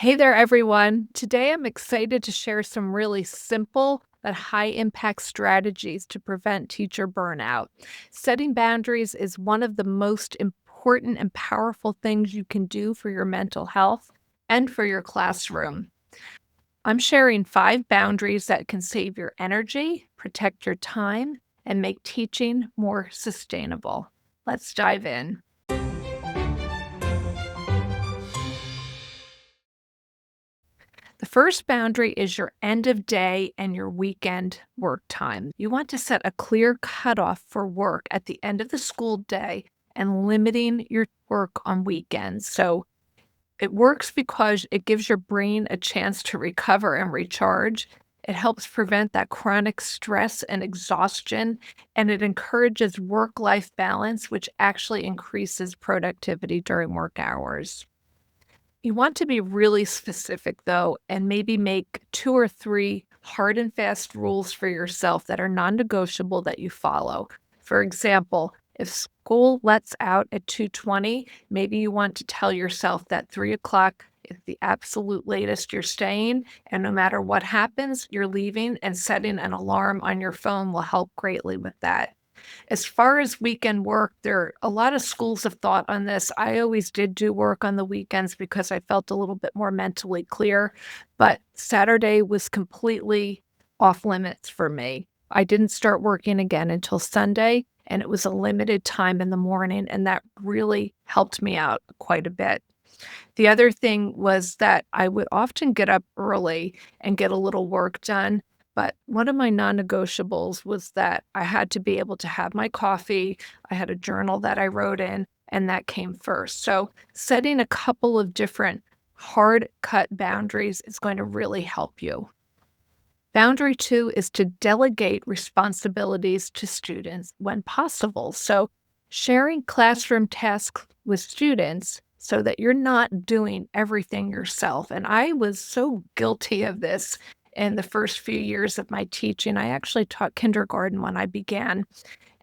Hey there, everyone. Today I'm excited to share some really simple but high impact strategies to prevent teacher burnout. Setting boundaries is one of the most important and powerful things you can do for your mental health and for your classroom. I'm sharing 5 boundaries that can save your energy, protect your time, and make teaching more sustainable. Let's dive in. The first boundary is your end of day and your weekend work time. You want to set a clear cutoff for work at the end of the school day and limiting your work on weekends. So it works because it gives your brain a chance to recover and recharge. It helps prevent that chronic stress and exhaustion, and it encourages work life balance, which actually increases productivity during work hours. You want to be really specific, though, and maybe make 2 or 3 hard and fast rules for yourself that are non-negotiable that you follow. For example, if school lets out at 2:20, maybe you want to tell yourself that 3 o'clock is the absolute latest you're staying, and no matter what happens, you're leaving, and setting an alarm on your phone will help greatly with that. As far as weekend work, there are a lot of schools of thought on this. I always did do work on the weekends because I felt a little bit more mentally clear, but Saturday was completely off limits for me. I didn't start working again until Sunday, and it was a limited time in the morning, and that really helped me out quite a bit. The other thing was that I would often get up early and get a little work done, but one of my non-negotiables was that I had to be able to have my coffee. I had a journal that I wrote in, and that came first. So setting a couple of different hard cut boundaries is going to really help you. Boundary 2 is to delegate responsibilities to students when possible. So, sharing classroom tasks with students so that you're not doing everything yourself. And I was so guilty of this in the first few years of my teaching. I actually taught kindergarten when I began.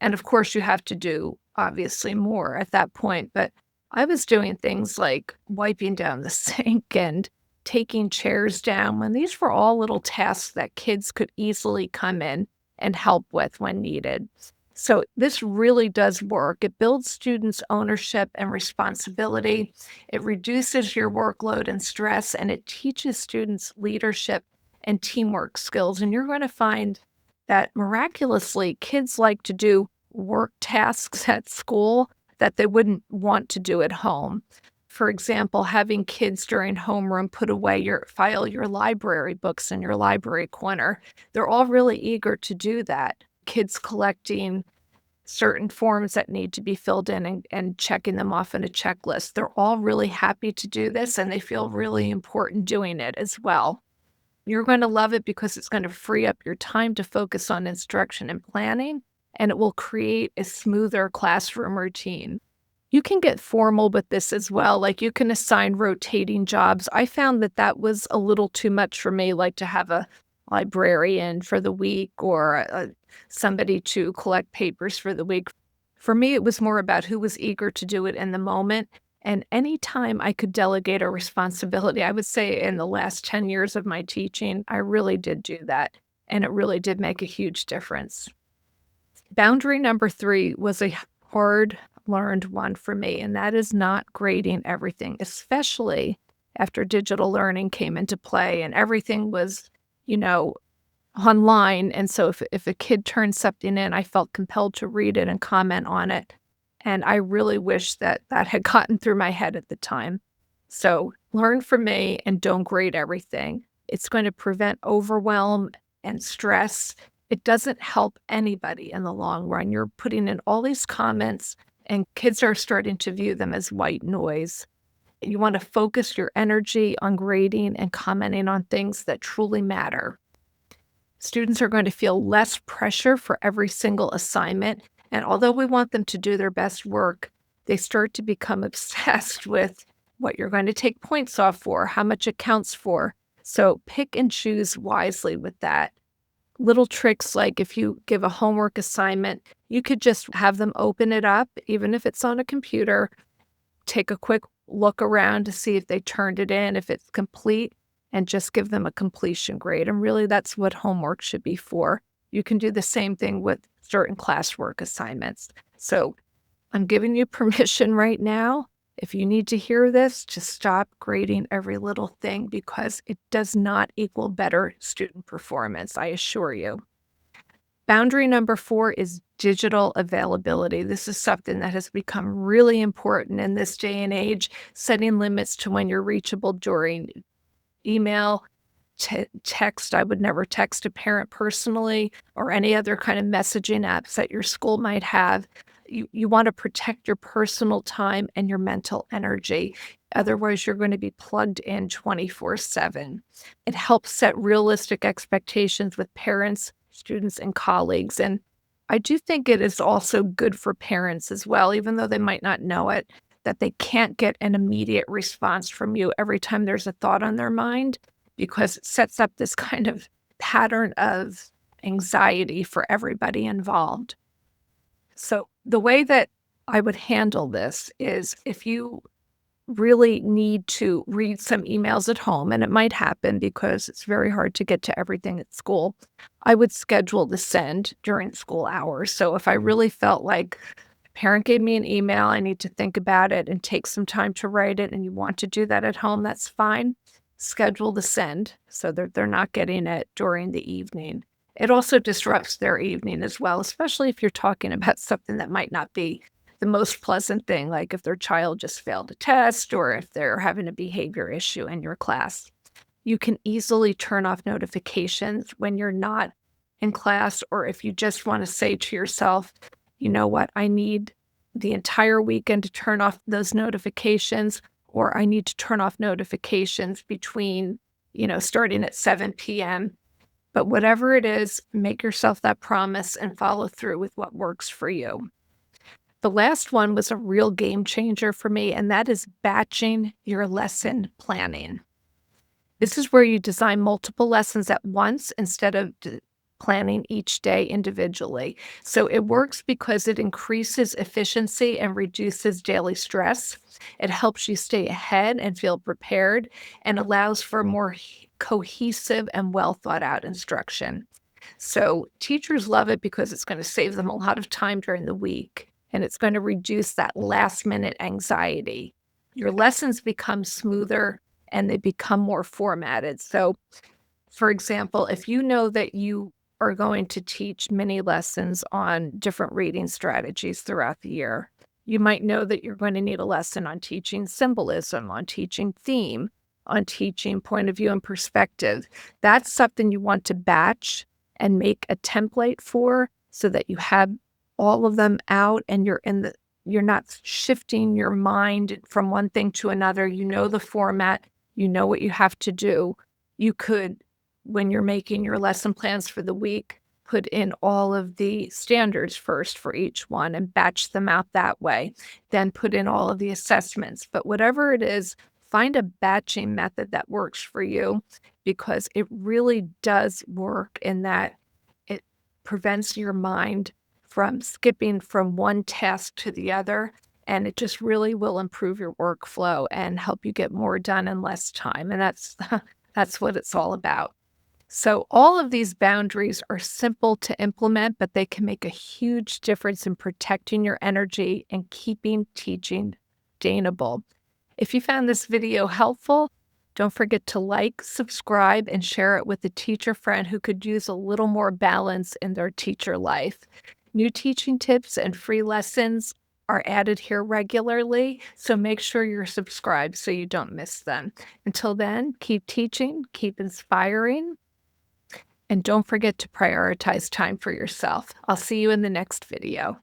And of course, you have to do obviously more at that point. But I was doing things like wiping down the sink and taking chairs down when these were all little tasks that kids could easily come in and help with when needed. So this really does work. It builds students' ownership and responsibility. It reduces your workload and stress, and it teaches students leadership and teamwork skills. And you're going to find that miraculously, kids like to do work tasks at school that they wouldn't want to do at home. For example, having kids during homeroom put away your library books in your library corner. They're all really eager to do that. Kids collecting certain forms that need to be filled in and checking them off in a checklist. They're all really happy to do this, and they feel really important doing it as well. You're going to love it because it's going to free up your time to focus on instruction and planning, and it will create a smoother classroom routine. You can get formal with this as well, like, you can assign rotating jobs. I found that that was a little too much for me, like, to have a librarian for the week or, somebody to collect papers for the week. For me, it was more about who was eager to do it in the moment, and anytime I could delegate a responsibility, I would say in the last 10 years of my teaching, I really did do that, and it really did make a huge difference. Boundary number 3 was a hard learned one for me, and that is not grading everything, especially after digital learning came into play and everything was, you know, online. And so if a kid turned something in, I felt compelled to read it and comment on it. And I really wish that that had gotten through my head at the time. So learn from me and don't grade everything. It's going to prevent overwhelm and stress. It doesn't help anybody in the long run. You're putting in all these comments, and kids are starting to view them as white noise. You want to focus your energy on grading and commenting on things that truly matter. Students are going to feel less pressure for every single assignment. And although we want them to do their best work, they start to become obsessed with what you're going to take points off for, how much it counts for. So pick and choose wisely with that. Little tricks like if you give a homework assignment, you could just have them open it up, even if it's on a computer, take a quick look around to see if they turned it in, if it's complete, and just give them a completion grade. And really, that's what homework should be for. You can do the same thing with certain classwork assignments. So I'm giving you permission right now. If you need to hear this, just stop grading every little thing because it does not equal better student performance, I assure you. Boundary number 4 is digital availability. This is something that has become really important in this day and age, setting limits to when you're reachable during email, text. I would never text a parent personally or any other kind of messaging apps that your school might have. You want to protect your personal time and your mental energy. Otherwise, you're going to be plugged in 24/7. It helps set realistic expectations with parents, students, and colleagues. And I do think it is also good for parents as well, even though they might not know it, that they can't get an immediate response from you every time there's a thought on their mind, because it sets up this kind of pattern of anxiety for everybody involved. So, the way that I would handle this is if you really need to read some emails at home, and it might happen because it's very hard to get to everything at school, I would schedule the send during school hours. So, if I really felt like a parent gave me an email, I need to think about it and take some time to write it, and you want to do that at home, that's fine. Schedule the send so that they're not getting it during the evening. It also disrupts their evening as well, especially if you're talking about something that might not be the most pleasant thing, like if their child just failed a test or if they're having a behavior issue in your class. You can easily turn off notifications when you're not in class, or if you just want to say to yourself, you know what, I need the entire weekend to turn off those notifications, or I need to turn off notifications between, starting at 7 p.m. But whatever it is, make yourself that promise and follow through with what works for you. The last one was a real game changer for me, and that is batching your lesson planning. This is where you design multiple lessons at once instead of planning each day individually. So it works because it increases efficiency and reduces daily stress. It helps you stay ahead and feel prepared and allows for more cohesive and well thought out instruction. So teachers love it because it's going to save them a lot of time during the week, and it's going to reduce that last minute anxiety. Your lessons become smoother and they become more formatted. So, for example, if you know that you are going to teach mini lessons on different reading strategies throughout the year, you might know that you're going to need a lesson on teaching symbolism, on teaching theme, on teaching point of view and perspective. That's something you want to batch and make a template for so that you have all of them out and you're not shifting your mind from one thing to another. You know the format, you know what you have to do. You could, when you're making your lesson plans for the week, put in all of the standards first for each one and batch them out that way. Then put in all of the assessments. But whatever it is, find a batching method that works for you, because it really does work in that it prevents your mind from skipping from one task to the other. And it just really will improve your workflow and help you get more done in less time. And that's what it's all about. So all of these boundaries are simple to implement, but they can make a huge difference in protecting your energy and keeping teaching sustainable. If you found this video helpful, don't forget to like, subscribe, and share it with a teacher friend who could use a little more balance in their teacher life. New teaching tips and free lessons are added here regularly, so make sure you're subscribed so you don't miss them. Until then, keep teaching, keep inspiring, and don't forget to prioritize time for yourself. I'll see you in the next video.